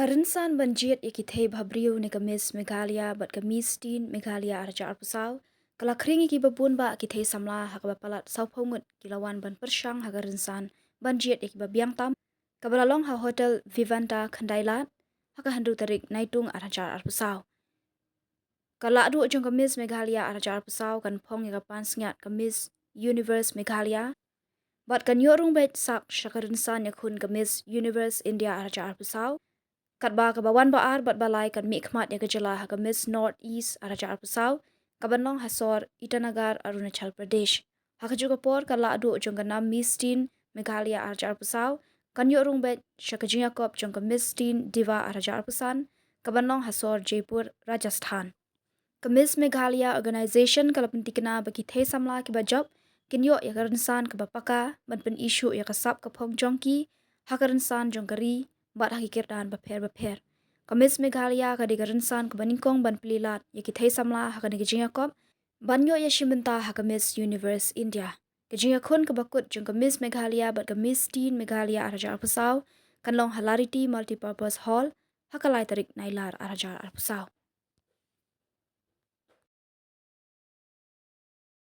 Rinsan banjit ya Thei Bhabriu ni Miss Meghalaya bat Miss Teen Meghalaya arja arpusau kala kringi ki babun ba Thei samla hak bapalat sauphongut kilawan ban persang hak rinsan banjit ya babiang tam kabalalong ha hotel Vivanta Khandailat hak handu tarik naitung arja arpusau kala adu jong Miss Meghalaya arja arpusau kan phong ya pan sngat Miss Universe Meghalaya bat kan yorung bet sak syakarinsan ya kun Miss Universe India arja arpusau kat ba ka bawan ba ar bat balai kan mi khmat ya gejala ha Miss North East araja arpusau kabanong hasor Itanagar Arunachal Pradesh ha juga por kala adu jong nam Miss Teen Meghalaya araja arpusau kan yo rung bet shakajinga kop jong Miss Teen Diva araja arpusan kabanong hasor Jaipur Rajasthan Miss Meghalaya organization kala pentikna bagi Thei samla ki bajab kinyo ya karansan ka bapaka ban pen isu ya kasap ka phong jongki ha karansan jong kari bat hakikir dan baper. Miss Meghalaya ka digaransan ka baningkong ban pelilat ya Thei samla ha ka nigijinga kop banyo ya Bynta ha ka Miss Universe India. Kejinga kun ka bakut jong Miss Meghalaya bat Miss Teen Meghalaya araja arpusau kan long Hilarity Multipurpose Hall ha ka lai tarik nailar araja arpusau.